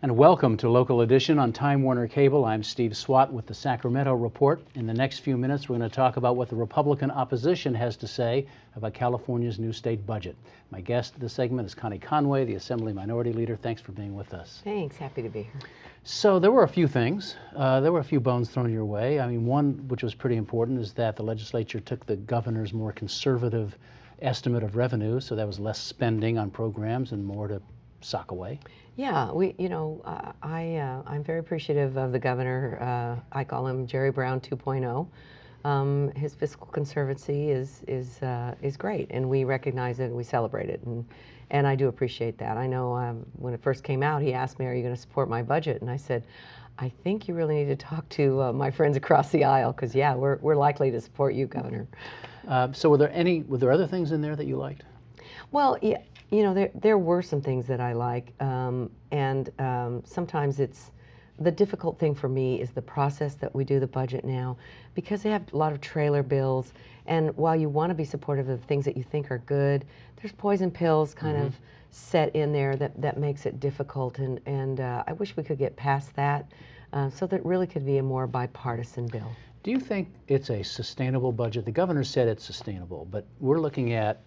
And welcome to Local Edition on Time Warner Cable. I'm Steve Swatt with the Sacramento Report. In the next few minutes, we're going to talk about what the Republican opposition has to say about California's new state budget. My guest of the segment is Connie Conway, the Assembly Minority Leader. Thanks for being with us. Thanks, happy to be here. So there were a few things. There were a few bones thrown your way. I mean, one which was pretty important is that the legislature took the governor's more conservative estimate of revenue, so that was less spending on programs and more to sock away. Yeah, I'm very appreciative of the governor. I call him Jerry Brown 2.0. His fiscal conservancy is great, and we recognize it and we celebrate it, and I do appreciate that. I know when it first came out, he asked me, "Are you going to support my budget?" And I said, "I think you really need to talk to my friends across the aisle, because yeah, we're likely to support you, Governor." So were there other things in there that you liked? Well, yeah. You know, there were some things that I like, and sometimes it's the difficult thing for me is the process that we do the budget now, because they have a lot of trailer bills, and while you want to be supportive of things that you think are good, there's poison pills kind of set in there that makes it difficult, and I wish we could get past that so that it really could be a more bipartisan bill. Do you think it's a sustainable budget? The governor said it's sustainable, but we're looking at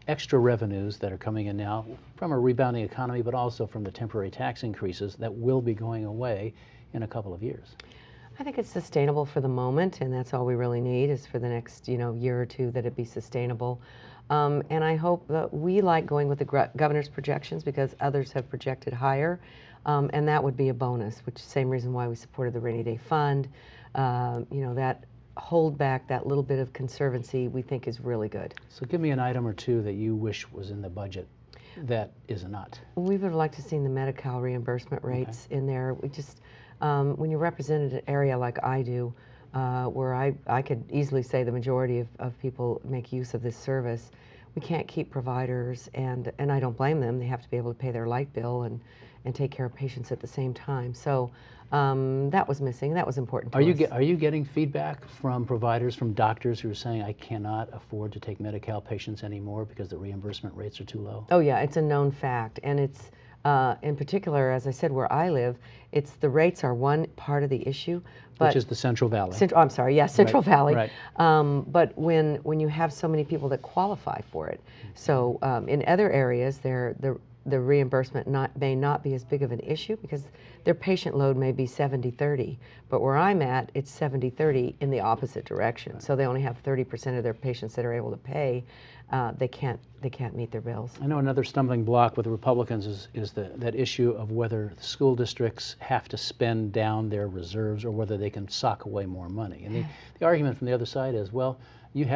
extra revenues that are coming in now from a rebounding economy, but also from the temporary tax increases that will be going away in a couple of years. I think it's sustainable for the moment, and that's all we really need is for the next year or two that it be sustainable. And I hope that we like going with the governor's projections because others have projected higher, and that would be a bonus, which is the same reason why we supported the rainy day fund. That hold back that little bit of conservancy we think is really good. So give me an item or two that you wish was in the budget that is not. We would like to see the Medi-Cal reimbursement rates in there. We just, when you represent an area like I do, where I could easily say the majority of people make use of this service, we can't keep providers, and I don't blame them. They have to be able to pay their light bill and take care of patients at the same time. So that was missing. That was important to us. Are you getting feedback from providers, from doctors who are saying, I cannot afford to take Medi-Cal patients anymore because the reimbursement rates are too low? Oh yeah, it's a known fact, and it's in particular, as I said, where I live, it's the rates are one part of the issue, but which is the Central Valley. I'm sorry, yeah, Central Valley. Right. But when you have so many people that qualify for it, so in other areas, the reimbursement may not be as big of an issue because their patient load may be 70-30, but where I'm at, it's 70-30 in the opposite direction. Right. So they only have 30% of their patients that are able to pay. They can't meet their bills. I know another stumbling block with the Republicans is that issue of whether the school districts have to spend down their reserves or whether they can sock away more money. And the argument from the other side is, well, you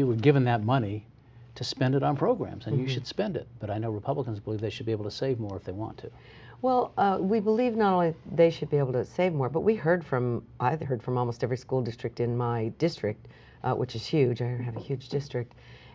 were given that money to spend it on programs, and you should spend it. But I know Republicans believe they should be able to save more if they want to. Well, we believe not only they should be able to save more, but I've heard from almost every school district in my district, which is huge. I have a huge district.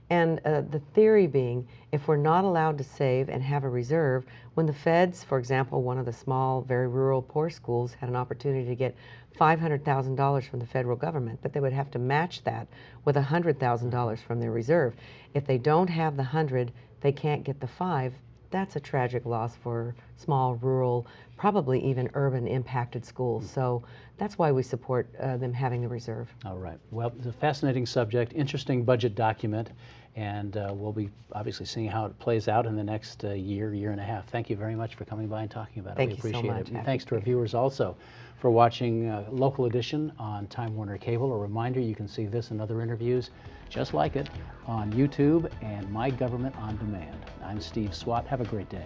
And the theory being, if we're not allowed to save and have a reserve, when the feds, for example, one of the small, very rural, poor schools had an opportunity to get $500,000 from the federal government, but they would have to match that with $100,000 from their reserve. If they don't have the 100, they can't get the 5. That's a tragic loss for small, rural, probably even urban impacted schools. So that's why we support them having the reserve. All right. Well, it's a fascinating subject, interesting budget document, and we'll be obviously seeing how it plays out in the next year and a half. Thank you very much for coming by and talking about it. Thank we you so appreciate much. it. And thanks to our viewers also for watching Local Edition on Time Warner Cable. A reminder, you can see this and other interviews just like it on YouTube and My Government on Demand. I'm Steve Swatt. Have a great day.